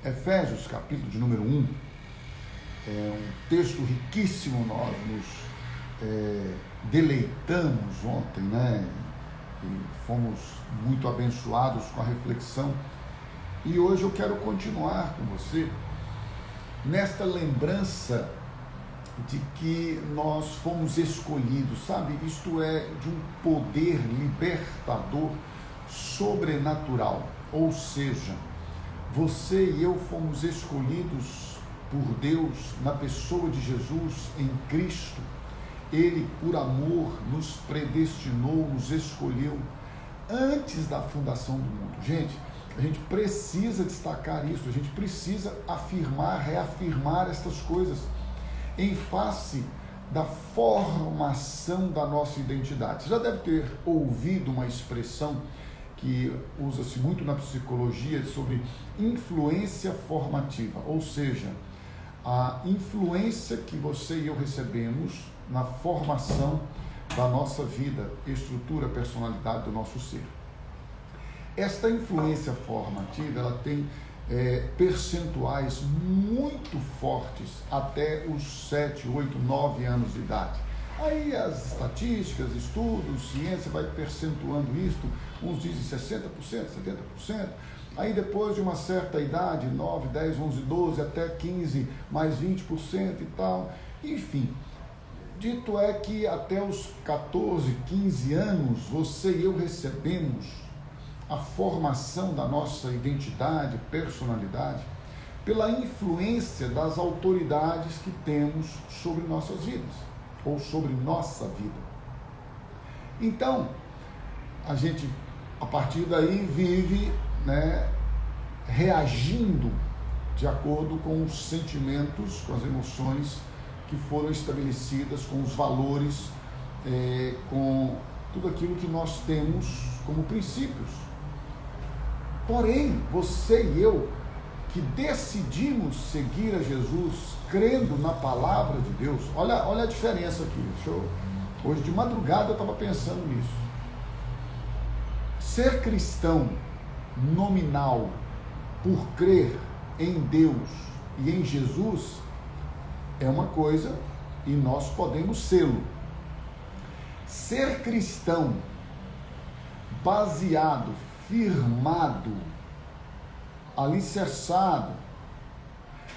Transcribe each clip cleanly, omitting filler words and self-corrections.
Efésios, capítulo de número 1, é um texto riquíssimo, nós nos deleitamos ontem, né? E fomos muito abençoados com a reflexão. E hoje eu quero continuar com você nesta lembrança de que nós fomos escolhidos, sabe? Isto é, de um poder libertador sobrenatural. Ou seja, você e eu fomos escolhidos por Deus na pessoa de Jesus em Cristo. Ele, por amor, nos predestinou, nos escolheu antes da fundação do mundo. Gente, a gente precisa destacar isso, a gente precisa afirmar, reafirmar estas coisas em face da formação da nossa identidade. Você já deve ter ouvido uma expressão que usa-se muito na psicologia sobre influência formativa, ou seja, a influência que você e eu recebemos na formação da nossa vida, estrutura, personalidade do nosso ser. Esta influência formativa, ela tem percentuais muito fortes até os 7, 8, 9 anos de idade. Aí as estatísticas, estudos, ciência vai percentuando isto, uns dizem 60%, 70%, aí depois de uma certa idade, 9, 10, 11, 12, até 15, mais 20% e tal, enfim. Dito é que até os 14, 15 anos, você e eu recebemos a formação da nossa identidade, personalidade, pela influência das autoridades que temos sobre nossas vidas, ou sobre nossa vida. Então, a gente, a partir daí, vive, né, reagindo de acordo com os sentimentos, com as emoções que foram estabelecidas, com os valores, com tudo aquilo que nós temos como princípios. Porém, você e eu, que decidimos seguir a Jesus, crendo na palavra de Deus, olha a diferença aqui. Hoje de madrugada eu estava pensando nisso. Ser cristão nominal, por crer em Deus e em Jesus, é uma coisa e nós podemos sê-lo. Ser cristão baseado, firmado, alicerçado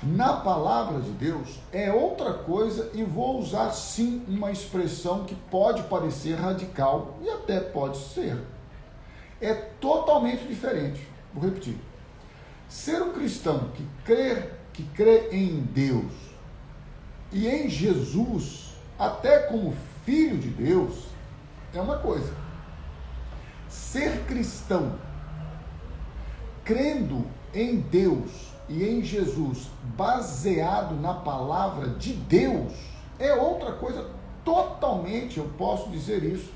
na palavra de Deus é outra coisa, e vou usar sim uma expressão que pode parecer radical e até pode ser. É totalmente diferente. Vou repetir. Ser um cristão que crê em Deus e em Jesus, até como filho de Deus, é uma coisa. Ser cristão, crendo em Deus e em Jesus, baseado na palavra de Deus, é outra coisa totalmente, eu posso dizer isso,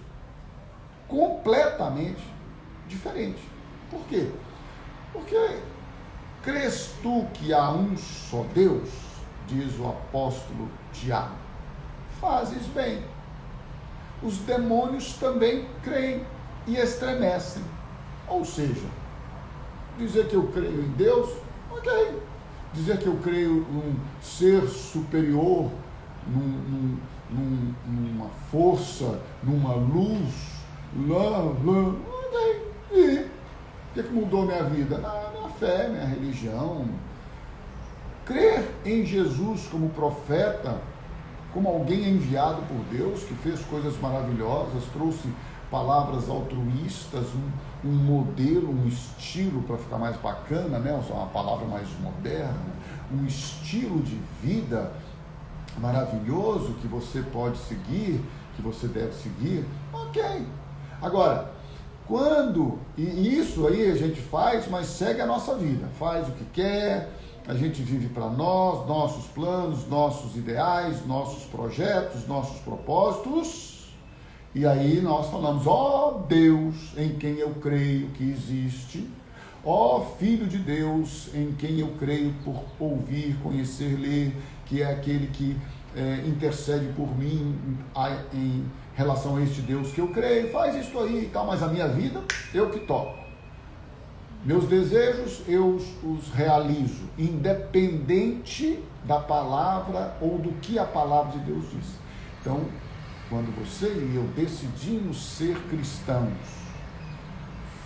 completamente diferente. Por quê? Porque crês tu que há um só Deus, diz o apóstolo Tiago, fazes bem. Os demônios também creem e estremecem. Ou seja, dizer que eu creio em Deus, ok. Dizer que eu creio num ser superior, numa força, numa luz, ok. E o que mudou minha vida? Minha fé, minha religião. Crer em Jesus como profeta, como alguém enviado por Deus, que fez coisas maravilhosas, trouxe palavras altruístas, um modelo, um estilo para ficar mais bacana, né? Uma palavra mais moderna, um estilo de vida maravilhoso que você pode seguir, que você deve seguir, ok. Agora, e isso aí a gente faz, mas segue a nossa vida, faz o que quer, a gente vive para nós, nossos planos, nossos ideais, nossos projetos, nossos propósitos. E aí nós falamos, ó Deus em quem eu creio que existe, ó Filho de Deus em quem eu creio por ouvir, conhecer, ler, que é aquele que intercede por mim em relação a este Deus que eu creio, faz isso aí e tal, mas a minha vida, eu que toco. Meus desejos eu os realizo, independente da palavra ou do que a palavra de Deus diz. Então, quando você e eu decidimos ser cristãos,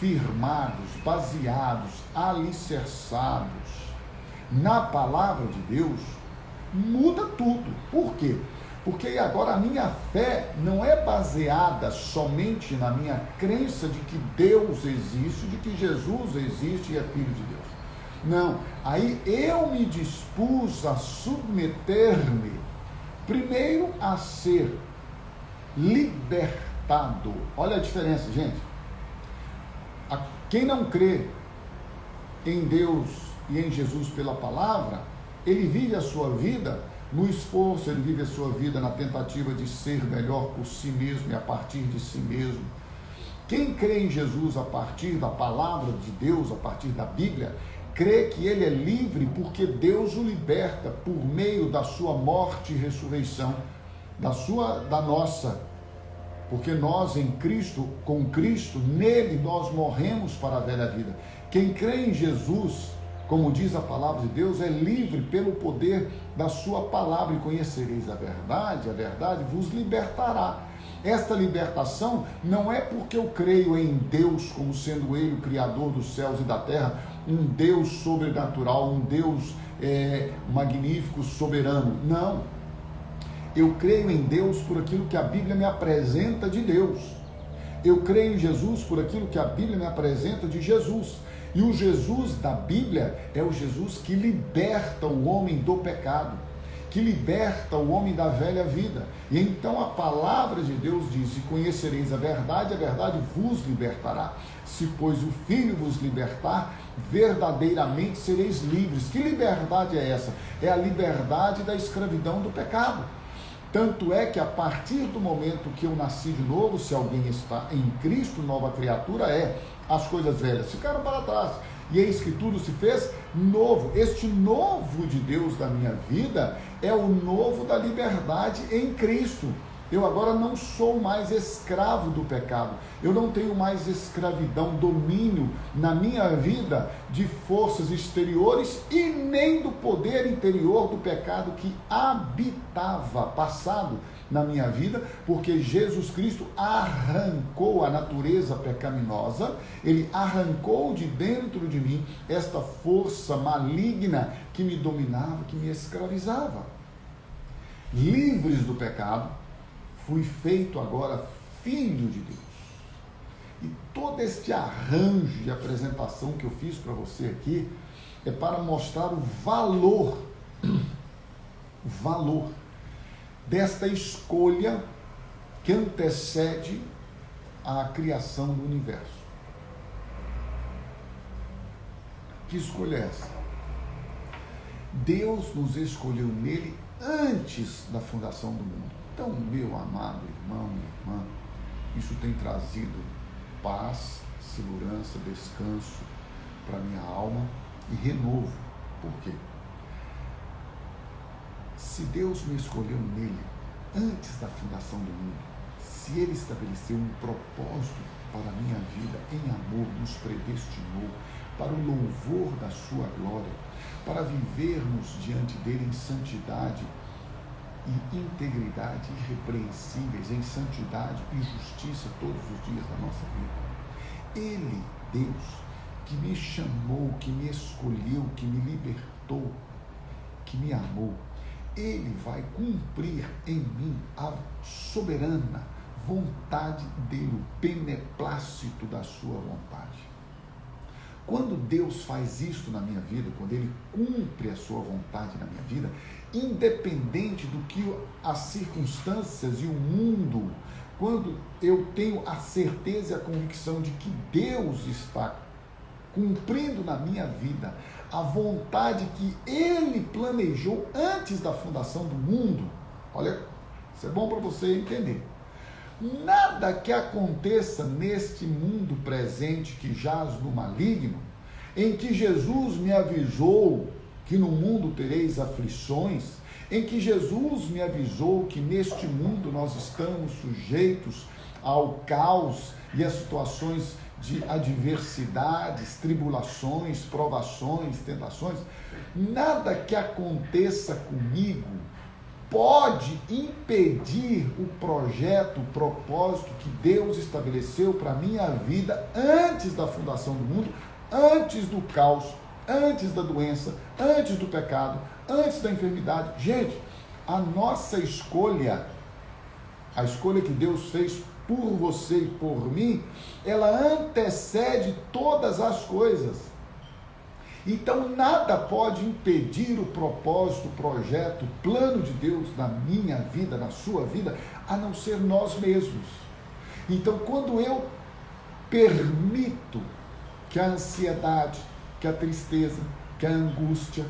firmados, baseados, alicerçados na palavra de Deus, muda tudo. Por quê? Porque agora a minha fé não é baseada somente na minha crença de que Deus existe, de que Jesus existe e é Filho de Deus. Não, aí eu me dispus a submeter-me, primeiro a ser libertado. Olha a diferença, gente. Quem não crê em Deus e em Jesus pela palavra, ele vive a sua vida no esforço, ele vive a sua vida na tentativa de ser melhor por si mesmo e a partir de si mesmo. Quem crê em Jesus a partir da palavra de Deus, a partir da Bíblia, crê que ele é livre porque Deus o liberta por meio da sua morte e ressurreição, da nossa. Porque nós em Cristo, com Cristo, nele nós morremos para a velha vida. Quem crê em Jesus, como diz a palavra de Deus, é livre pelo poder da sua palavra, e conhecereis a verdade vos libertará. Esta libertação não é porque eu creio em Deus como sendo ele o Criador dos céus e da terra, um Deus sobrenatural, um Deus magnífico, soberano. Não. Eu creio em Deus por aquilo que a Bíblia me apresenta de Deus. Eu creio em Jesus por aquilo que a Bíblia me apresenta de Jesus. E o Jesus da Bíblia é o Jesus que liberta o homem do pecado, que liberta o homem da velha vida. E então a palavra de Deus diz: e conhecereis a verdade vos libertará. Se, pois, o Filho vos libertar, verdadeiramente sereis livres. Que liberdade é essa? É a liberdade da escravidão do pecado. Tanto é que a partir do momento que eu nasci de novo, se alguém está em Cristo, nova criatura as coisas velhas ficaram para trás, e eis que tudo se fez novo. Este novo de Deus da minha vida é o novo da liberdade em Cristo. Eu agora não sou mais escravo do pecado, eu não tenho mais escravidão, domínio na minha vida de forças exteriores e nem do poder interior do pecado que habitava, passado na minha vida, porque Jesus Cristo arrancou a natureza pecaminosa, ele arrancou de dentro de mim esta força maligna que me dominava, que me escravizava. Livres do pecado, fui feito agora filho de Deus. E todo este arranjo de apresentação que eu fiz para você aqui é para mostrar o valor desta escolha que antecede a criação do universo. Que escolha é essa? Deus nos escolheu nele antes da fundação do mundo. Então, meu amado irmão e irmã, isso tem trazido paz, segurança, descanso para minha alma e renovo. Por quê? Se Deus me escolheu nele antes da fundação do mundo, se ele estabeleceu um propósito para a minha vida em amor, nos predestinou para o louvor da sua glória, para vivermos diante dele em santidade e integridade irrepreensíveis, em santidade e justiça todos os dias da nossa vida. Ele, Deus, que me chamou, que me escolheu, que me libertou, que me amou, ele vai cumprir em mim a soberana vontade dele, o beneplácito da sua vontade. Quando Deus faz isso na minha vida, quando ele cumpre a sua vontade na minha vida, independente do que as circunstâncias e o mundo, quando eu tenho a certeza e a convicção de que Deus está cumprindo na minha vida a vontade que ele planejou antes da fundação do mundo, olha, isso é bom para você entender. Nada que aconteça neste mundo presente que jaz no maligno, em que Jesus me avisou que no mundo tereis aflições, em que Jesus me avisou que neste mundo nós estamos sujeitos ao caos e às situações de adversidades, tribulações, provações, tentações, nada que aconteça comigo pode impedir o projeto, o propósito que Deus estabeleceu para a minha vida antes da fundação do mundo, antes do caos, antes da doença, antes do pecado, antes da enfermidade. Gente, a nossa escolha, a escolha que Deus fez por você e por mim, ela antecede todas as coisas. Então nada pode impedir o propósito, o projeto, o plano de Deus na minha vida, na sua vida, a não ser nós mesmos. Então quando eu permito que a ansiedade, que a tristeza, que a angústia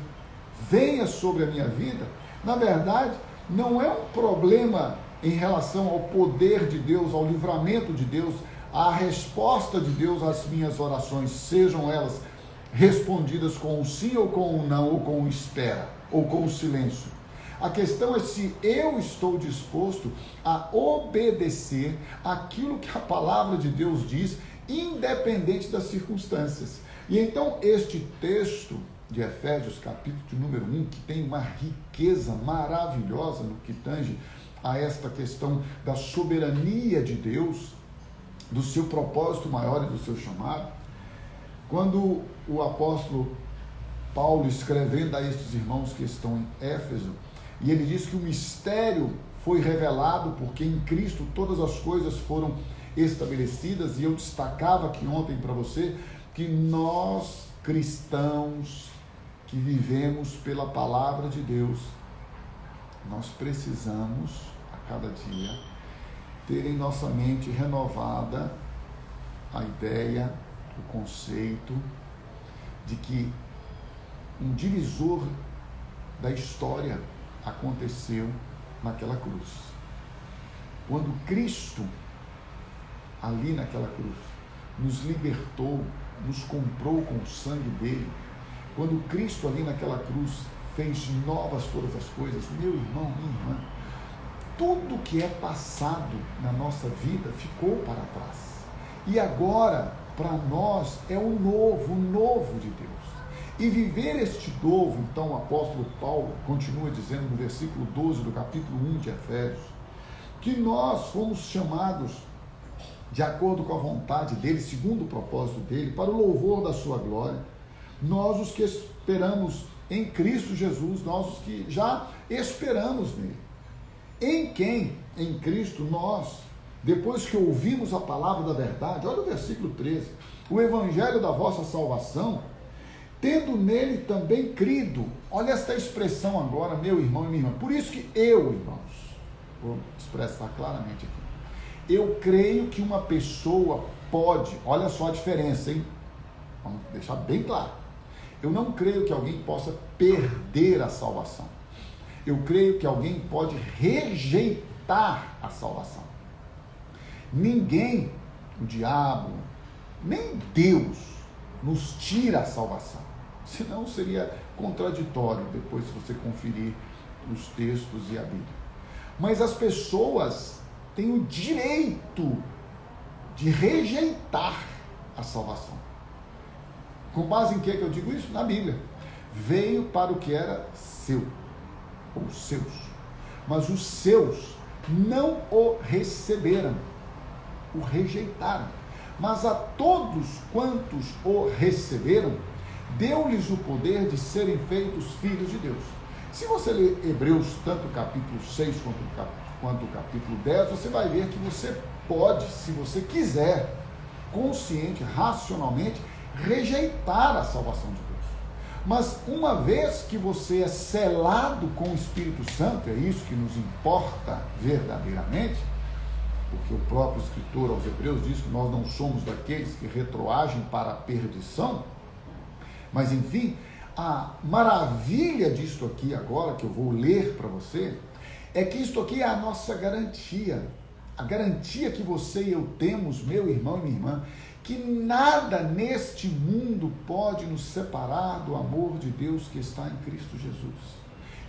venha sobre a minha vida, na verdade não é um problema em relação ao poder de Deus, ao livramento de Deus, à resposta de Deus às minhas orações, sejam elas respondidas com o sim ou com o não, ou com o espera, ou com o silêncio. A questão é se eu estou disposto a obedecer aquilo que a palavra de Deus diz, independente das circunstâncias. E então este texto de Efésios, capítulo de número 1, que tem uma riqueza maravilhosa no que tange a esta questão da soberania de Deus, do seu propósito maior e do seu chamado. Quando o apóstolo Paulo, escrevendo a estes irmãos que estão em Éfeso, e ele diz que o mistério foi revelado porque em Cristo todas as coisas foram estabelecidas, e eu destacava aqui ontem para você que nós cristãos que vivemos pela palavra de Deus, nós precisamos a cada dia ter em nossa mente renovada a ideia, o conceito de que um divisor da história aconteceu naquela cruz. Quando Cristo, ali naquela cruz, nos libertou, nos comprou com o sangue dele, quando Cristo ali naquela cruz fez novas todas as coisas, meu irmão, minha irmã, tudo que é passado na nossa vida ficou para trás. E agora, para nós, é o novo de Deus. E viver este novo, então o apóstolo Paulo continua dizendo no versículo 12 do capítulo 1 de Efésios, que nós fomos chamados de acordo com a vontade dele, segundo o propósito dele, para o louvor da sua glória. Nós os que esperamos em Cristo Jesus, nós os que já esperamos nele. Em quem? Em Cristo nós, depois que ouvimos a palavra da verdade, olha o versículo 13, o evangelho da vossa salvação, tendo nele também crido. Olha esta expressão agora, meu irmão e minha irmã. Por isso que eu, irmãos, vou expressar claramente aqui, eu creio que uma pessoa pode, olha só a diferença, hein? Vamos deixar bem claro. Eu não creio que alguém possa perder a salvação. Eu creio que alguém pode rejeitar a salvação. Ninguém, o diabo, nem Deus, nos tira a salvação. Senão seria contraditório depois se você conferir os textos e a Bíblia. Mas as pessoas têm o direito de rejeitar a salvação. Com base em que eu digo isso? Na Bíblia. Veio para o que era seu, ou seus. Mas os seus não o receberam, o rejeitaram. Mas a todos quantos o receberam, deu-lhes o poder de serem feitos filhos de Deus. Se você ler Hebreus, tanto o capítulo 6 quanto o capítulo 10, você vai ver que você pode, se você quiser, consciente, racionalmente, rejeitar a salvação de Deus. Mas uma vez que você é selado com o Espírito Santo, é isso que nos importa verdadeiramente, porque o próprio escritor aos Hebreus diz que nós não somos daqueles que retroagem para a perdição, mas enfim, a maravilha disto aqui agora, que eu vou ler para você, é que isto aqui é a nossa garantia, a garantia que você e eu temos, meu irmão e minha irmã, que nada neste mundo pode nos separar do amor de Deus que está em Cristo Jesus.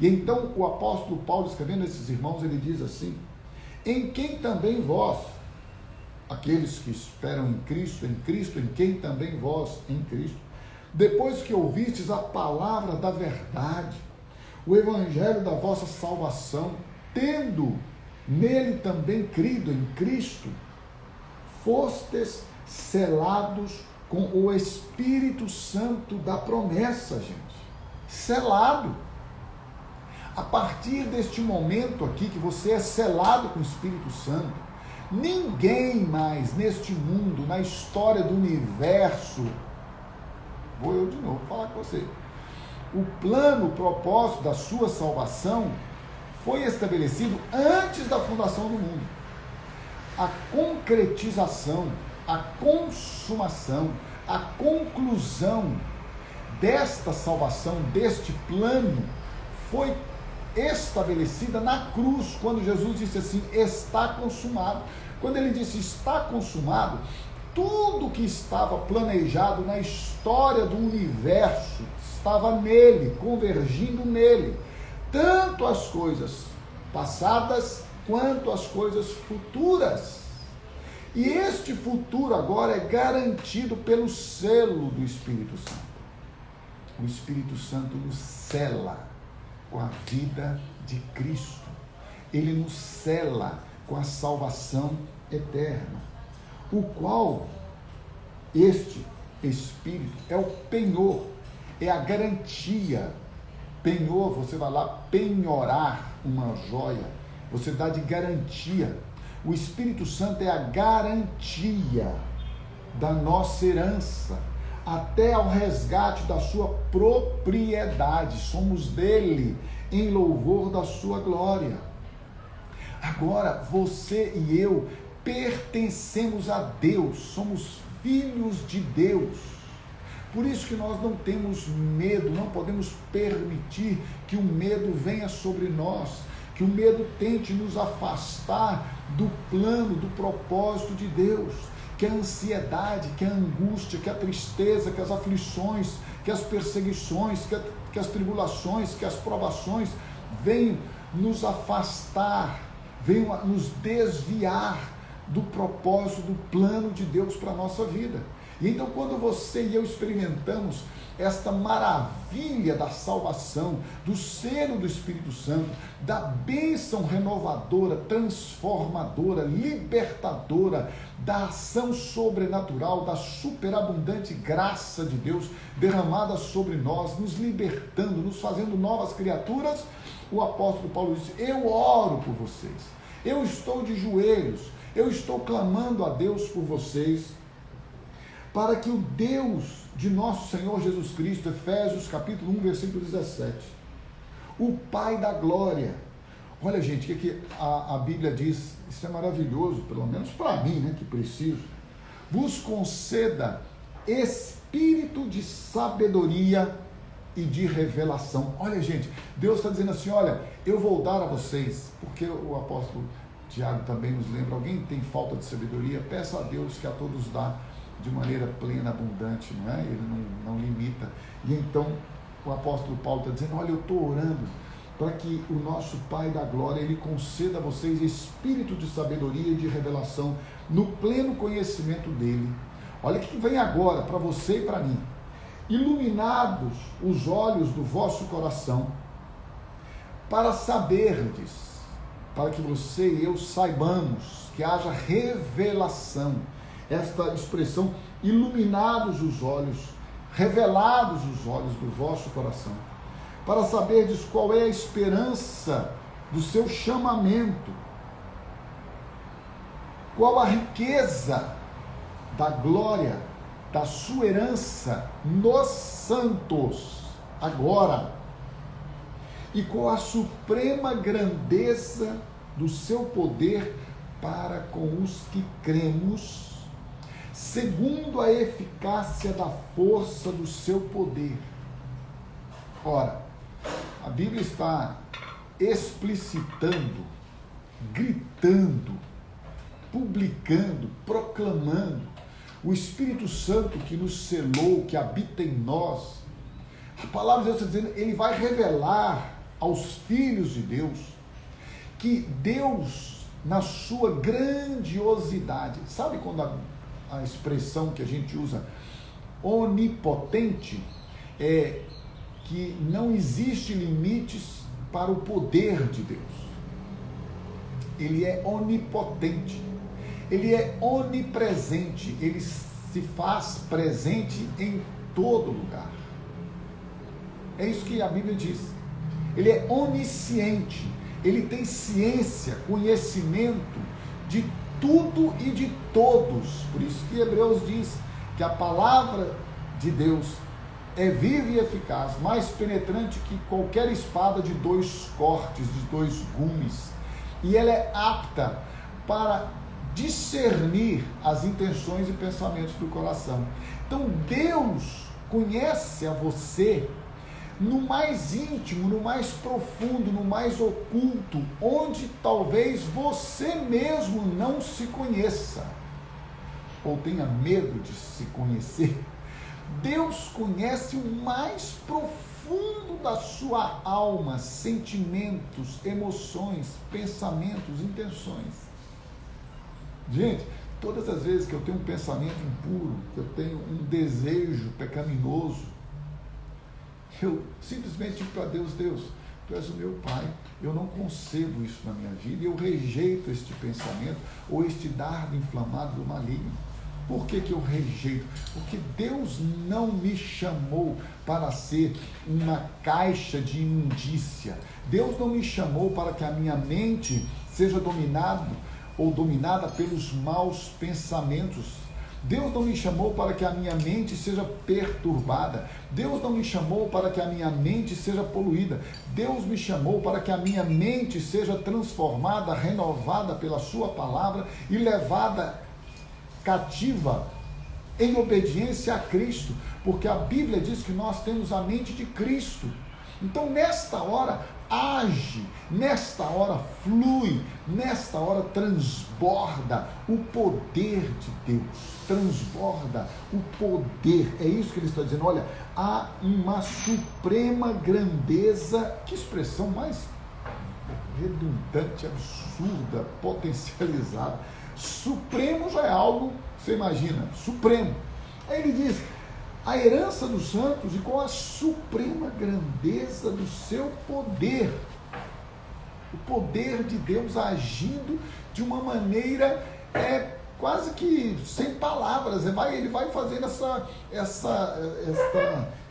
E então o apóstolo Paulo, escrevendo a esses irmãos, ele diz assim: em quem também vós, aqueles que esperam em Cristo, em quem também vós em Cristo, depois que ouvistes a palavra da verdade, o evangelho da vossa salvação, tendo nele também crido em Cristo, fostes selados com o Espírito Santo da promessa, gente. Selado. A partir deste momento aqui que você é selado com o Espírito Santo, ninguém mais neste mundo, na história do universo, vou eu de novo falar com você, o plano, o propósito da sua salvação foi estabelecido antes da fundação do mundo. A concretização, a consumação, a conclusão desta salvação, deste plano, foi estabelecida na cruz, quando Jesus disse assim, está consumado. Quando ele disse está consumado, tudo que estava planejado na história do universo estava nele, convergindo nele, tanto as coisas passadas quanto as coisas futuras. E este futuro agora é garantido pelo selo do Espírito Santo. O Espírito Santo nos sela com a vida de Cristo. Ele nos sela com a salvação eterna, o qual este Espírito é o penhor, é a garantia. Penhor, você vai lá penhorar uma joia, você dá de garantia. O Espírito Santo é a garantia da nossa herança, até ao resgate da sua propriedade. Somos dele, em louvor da sua glória. Agora, você e eu pertencemos a Deus, somos filhos de Deus. Por isso que nós não temos medo, não podemos permitir que o medo venha sobre nós, que o medo tente nos afastar do plano, do propósito de Deus, que a ansiedade, que a angústia, que a tristeza, que as aflições, que as perseguições, que as tribulações, que as provações venham nos afastar, venham nos desviar do propósito, do plano de Deus para a nossa vida. E então, quando você e eu experimentamos esta maravilha da salvação, do selo do Espírito Santo, da bênção renovadora, transformadora, libertadora, da ação sobrenatural, da superabundante graça de Deus derramada sobre nós, nos libertando, nos fazendo novas criaturas, o apóstolo Paulo disse: eu oro por vocês, eu estou de joelhos, eu estou clamando a Deus por vocês, para que o Deus de nosso Senhor Jesus Cristo, Efésios capítulo 1, versículo 17, o Pai da glória, olha gente, o que a Bíblia diz, isso é maravilhoso, pelo menos para mim, né, que preciso, vos conceda espírito de sabedoria e de revelação. Olha gente, Deus está dizendo assim, olha, eu vou dar a vocês, porque o apóstolo Tiago também nos lembra, alguém tem falta de sabedoria, peça a Deus que a todos dá de maneira plena, abundante, não é? Ele não limita. E então o apóstolo Paulo está dizendo, olha, eu estou orando para que o nosso Pai da glória, ele conceda a vocês espírito de sabedoria e de revelação no pleno conhecimento dele. Olha o que vem agora para você e para mim. Iluminados os olhos do vosso coração, para saberdes, para que você e eu saibamos, que haja revelação. Esta expressão, iluminados os olhos, revelados os olhos do vosso coração, para saberdes qual é a esperança do seu chamamento, qual a riqueza da glória da sua herança nos santos, agora, e qual a suprema grandeza do seu poder para com os que cremos, segundo a eficácia da força do seu poder. Ora, a Bíblia está explicitando, gritando, publicando, proclamando o Espírito Santo que nos selou, que habita em nós. A palavra de Deus está dizendo, ele vai revelar aos filhos de Deus que Deus na sua grandiosidade. Sabe quando a expressão que a gente usa, onipotente, é que não existe limites para o poder de Deus. Ele é onipotente, ele é onipresente, ele se faz presente em todo lugar. É isso que a Bíblia diz. Ele é onisciente, ele tem ciência, conhecimento de tudo e de todos. Por isso que Hebreus diz que a palavra de Deus é viva e eficaz, mais penetrante que qualquer espada de 2 cortes, de 2 gumes, e ela é apta para discernir as intenções e pensamentos do coração. Então Deus conhece a você no mais íntimo, no mais profundo, no mais oculto, onde talvez você mesmo não se conheça, ou tenha medo de se conhecer. Deus conhece o mais profundo da sua alma, sentimentos, emoções, pensamentos, intenções. Gente, todas as vezes que eu tenho um pensamento impuro, que eu tenho um desejo pecaminoso, eu simplesmente digo para Deus: Deus, Tu és o meu Pai, eu não concebo isso na minha vida, eu rejeito este pensamento ou este dardo inflamado do maligno. Por que eu rejeito? Porque Deus não me chamou para ser uma caixa de imundícia. Deus não me chamou para que a minha mente seja dominada pelos maus pensamentos. Deus não me chamou para que a minha mente seja perturbada. Deus não me chamou para que a minha mente seja poluída. Deus me chamou para que a minha mente seja transformada, renovada pela sua palavra e levada cativa em obediência a Cristo, porque a Bíblia diz que nós temos a mente de Cristo. Então nesta hora age, nesta hora flui, nesta hora transborda o poder de Deus, transborda o poder. É isso que ele está dizendo. Olha, há uma suprema grandeza. Que expressão mais redundante, absurda, potencializada. Supremo já é algo, você imagina, supremo. Aí ele diz: a herança dos santos e com a suprema grandeza do seu poder. O poder de Deus agindo de uma maneira quase que sem palavras. Ele vai fazendo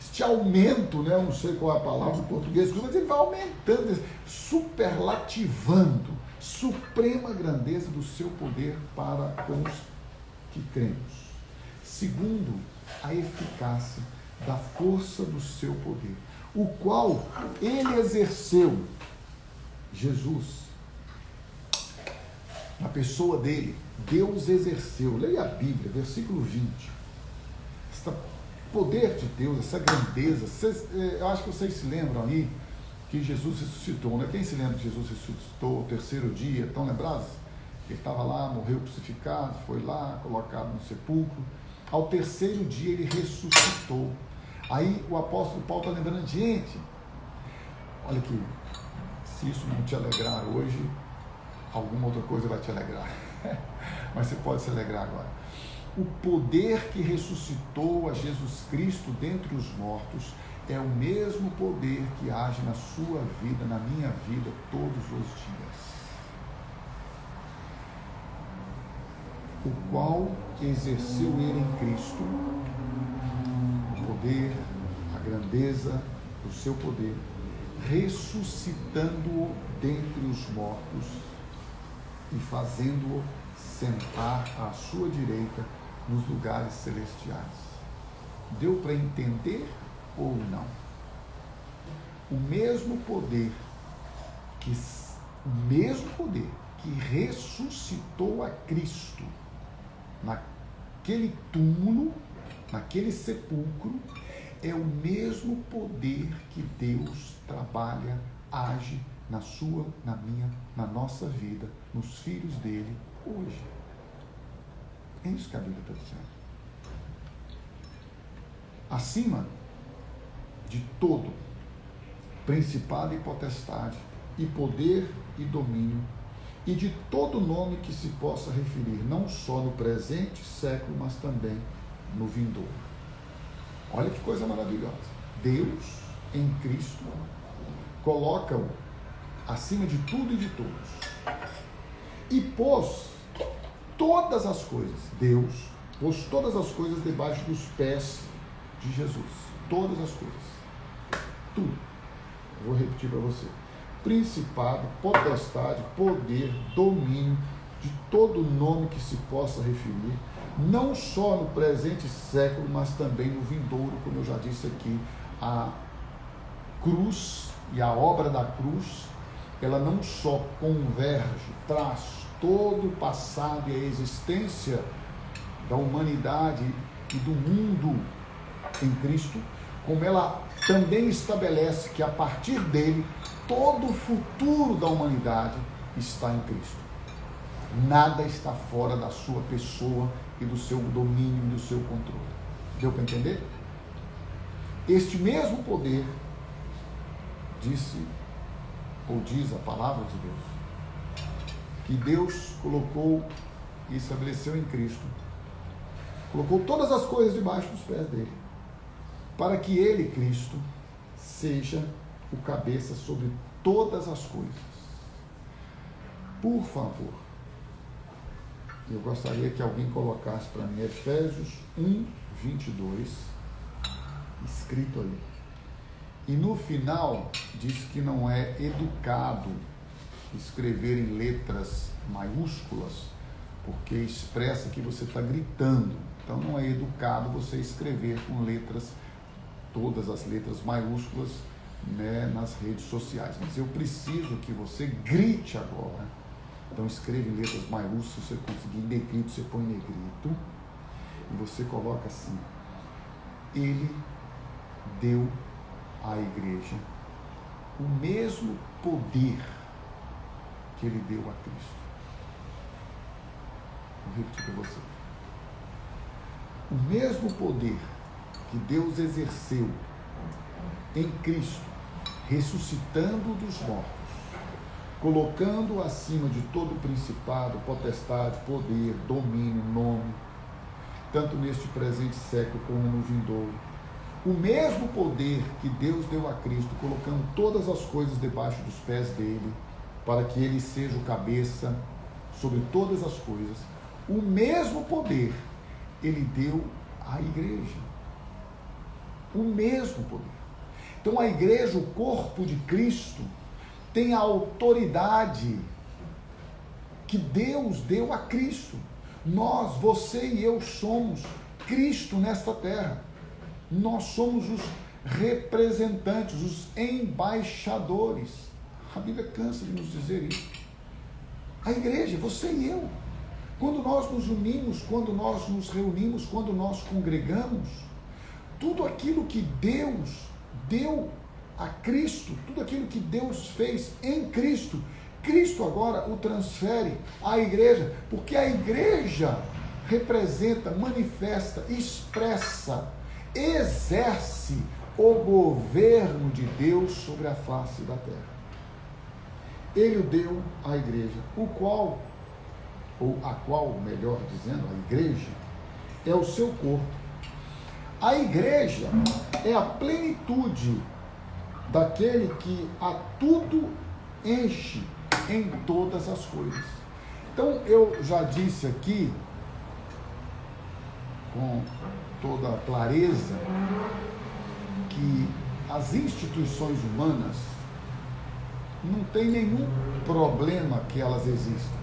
este aumento, né? Eu não sei qual é a palavra em português, mas ele vai aumentando, superlativando. Suprema grandeza do seu poder para com os que cremos. Segundo, a eficácia da força do seu poder, o qual ele exerceu, Jesus, na pessoa dele, Deus exerceu. Leia a Bíblia, versículo 20. Esse poder de Deus, essa grandeza, eu acho que vocês se lembram aí que Jesus ressuscitou, né? Quem se lembra que Jesus ressuscitou o 3º dia? Estão lembrados? Ele estava lá, morreu crucificado, foi lá, colocado no sepulcro. Ao 3º dia ele ressuscitou. Aí o apóstolo Paulo está lembrando: gente, olha aqui, se isso não te alegrar hoje, alguma outra coisa vai te alegrar. Mas você pode se alegrar agora. O poder que ressuscitou a Jesus Cristo dentre os mortos é o mesmo poder que age na sua vida, na minha vida, todos os dias. O qual exerceu ele em Cristo, o poder, a grandeza do seu poder, ressuscitando-o dentre os mortos e fazendo-o sentar à sua direita nos lugares celestiais. Deu para entender ou não? O mesmo poder que ressuscitou a Cristo naquele túmulo, naquele sepulcro, é o mesmo poder que Deus trabalha, age na sua, na minha, na nossa vida, nos filhos dele hoje. É isso que a Bíblia está dizendo. Acima de todo principado e potestade, e poder e domínio, e de todo nome que se possa referir, não só no presente século, mas também no vindouro. Olha que coisa maravilhosa. Deus, em Cristo, coloca-o acima de tudo e de todos. E pôs todas as coisas, Deus pôs todas as coisas debaixo dos pés de Jesus. Todas as coisas. Tudo. Vou repetir para você. Principado, potestade, poder, domínio, de todo nome que se possa referir, não só no presente século, mas também no vindouro, como eu já disse aqui, a cruz e a obra da cruz, ela não só converge, traz todo o passado e a existência da humanidade e do mundo em Cristo, como ela também estabelece que a partir dele, todo o futuro da humanidade está em Cristo. Nada está fora da sua pessoa e do seu domínio e do seu controle. Deu para entender? Este mesmo poder, disse, ou diz a palavra de Deus, que Deus colocou e estabeleceu em Cristo, colocou todas as coisas debaixo dos pés dele, para que ele, Cristo, seja o cabeça sobre todas as coisas. Por favor, eu gostaria que alguém colocasse para mim Efésios 1, 22, escrito ali. E no final diz que não é educado escrever em letras maiúsculas, porque expressa que você está gritando. Então não é educado você escrever com letras, todas as letras maiúsculas, né, nas redes sociais. Mas eu preciso que você grite agora. Então escreva em letras maiúsculas, se você conseguir em negrito, você põe em negrito. E você coloca assim: ele deu à igreja o mesmo poder que ele deu a Cristo. Vou repetir para você. O mesmo poder que Deus exerceu em Cristo, ressuscitando dos mortos, colocando acima de todo principado, potestade, poder, domínio, nome, tanto neste presente século como no vindouro. O mesmo poder que Deus deu a Cristo, colocando todas as coisas debaixo dos pés dele, para que ele seja o cabeça sobre todas as coisas, o mesmo poder ele deu à igreja. O mesmo poder. Então a igreja, o corpo de Cristo, tem a autoridade que Deus deu a Cristo. Nós, você e eu somos Cristo nesta terra. Nós somos os representantes, os embaixadores. A Bíblia cansa de nos dizer isso. A igreja, você e eu. Quando nós nos unimos, quando nós nos reunimos, quando nós congregamos, tudo aquilo que Deus deu a Cristo, tudo aquilo que Deus fez em Cristo, Cristo agora o transfere à igreja, porque a igreja representa, manifesta, expressa, exerce o governo de Deus sobre a face da terra. Ele o deu à igreja, a qual, melhor dizendo, a igreja é o seu corpo. A igreja é a plenitude daquele que a tudo enche em todas as coisas. Então eu já disse aqui, com toda clareza, que as instituições humanas não tem nenhum problema que elas existam.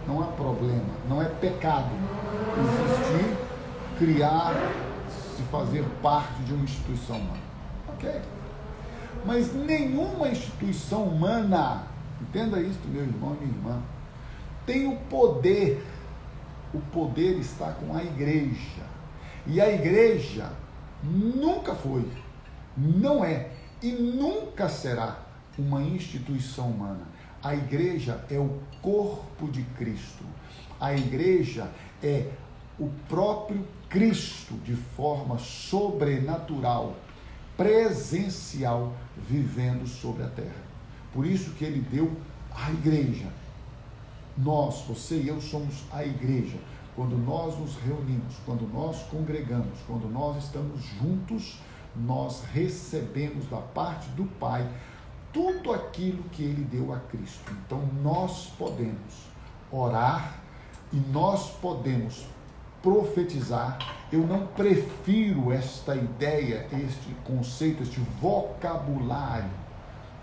Não há problema, não é pecado existir, criar, se fazer parte de uma instituição humana. Ok? Mas nenhuma instituição humana, entenda isso, meu irmão e minha irmã, tem o poder está com a igreja. E a igreja nunca foi, não é e nunca será uma instituição humana. A igreja é o corpo de Cristo. A igreja é o próprio Cristo de forma sobrenatural, presencial, vivendo sobre a terra. Por isso que ele deu à igreja Nós, você e eu, somos a igreja. Quando nós nos reunimos, quando nós congregamos, quando nós estamos juntos, nós recebemos da parte do Pai tudo aquilo que Ele deu a Cristo. Então nós podemos orar e nós podemos profetizar. Eu não prefiro esta ideia, este conceito, este vocabulário.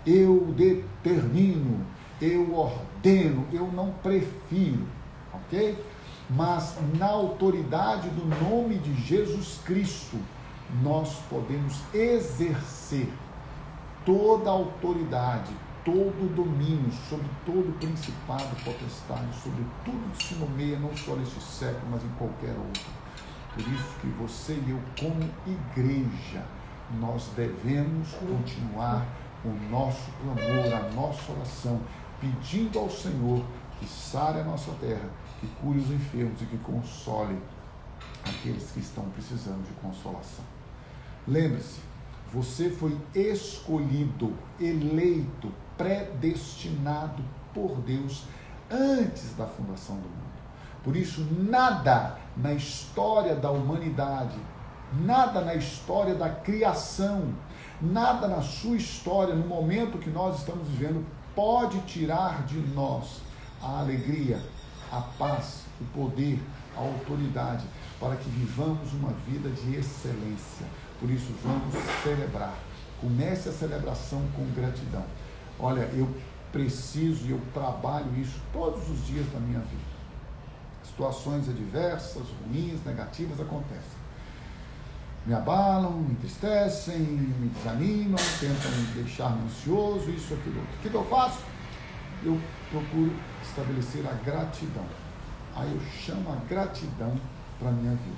Eu determino, eu ordeno, eu não prefiro, ok? Mas na autoridade do nome de Jesus Cristo, nós podemos exercer toda a autoridade, todo o domínio, sobre todo o principado, potestade, sobre tudo que se nomeia, não só neste século, mas em qualquer outro. Por isso que você e eu, como igreja, nós devemos continuar o nosso clamor, a nossa oração, pedindo ao Senhor que sare a nossa terra, que cure os enfermos e que console aqueles que estão precisando de consolação. Lembre-se, você foi escolhido, eleito, predestinado por Deus antes da fundação do mundo. Por isso, nada na história da humanidade, nada na história da criação, nada na sua história, no momento que nós estamos vivendo, pode tirar de nós a alegria, a paz, o poder, a autoridade, para que vivamos uma vida de excelência. Por isso, vamos celebrar. Comece a celebração com gratidão. Olha, eu preciso e eu trabalho isso todos os dias da minha vida. Situações adversas, ruins, negativas acontecem. Me abalam, me entristecem, me desanimam, tentam me deixar ansioso, isso, aquilo, outro. O que eu faço? Eu procuro estabelecer a gratidão. Aí eu chamo a gratidão para a minha vida.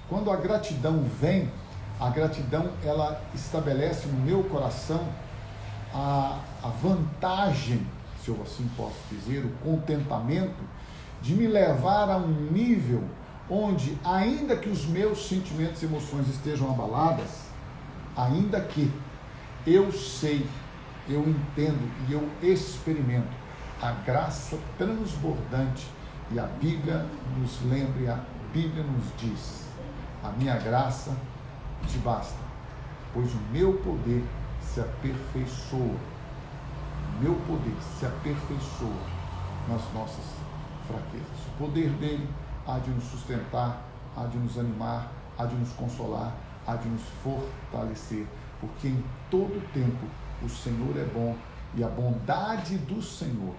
Quando a gratidão vem, a gratidão, ela estabelece no meu coração a vantagem, se eu assim posso dizer, o contentamento, de me levar a um nível onde, ainda que os meus sentimentos e emoções estejam abaladas, ainda que eu sei, eu entendo e eu experimento a graça transbordante, e a Bíblia nos lembra, a Bíblia nos diz: a minha graça te basta, pois o meu poder se aperfeiçoa. O meu poder se aperfeiçoa nas nossas fraquezas. O poder dele há de nos sustentar, há de nos animar, há de nos consolar, há de nos fortalecer, porque em todo tempo o Senhor é bom, e a bondade do Senhor,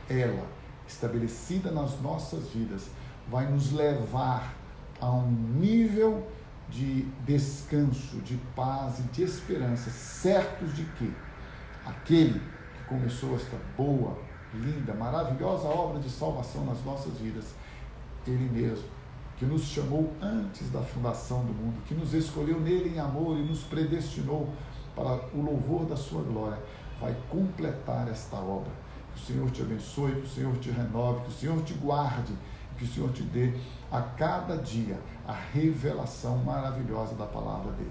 ela, estabelecida nas nossas vidas, vai nos levar a um nível de descanso, de paz e de esperança, certos de que aquele que começou esta boa, linda, maravilhosa obra de salvação nas nossas vidas, ele mesmo, que nos chamou antes da fundação do mundo, que nos escolheu nele em amor e nos predestinou para o louvor da sua glória, vai completar esta obra. Que o Senhor te abençoe, que o Senhor te renove, que o Senhor te guarde, que o Senhor te dê a cada dia a revelação maravilhosa da palavra dele.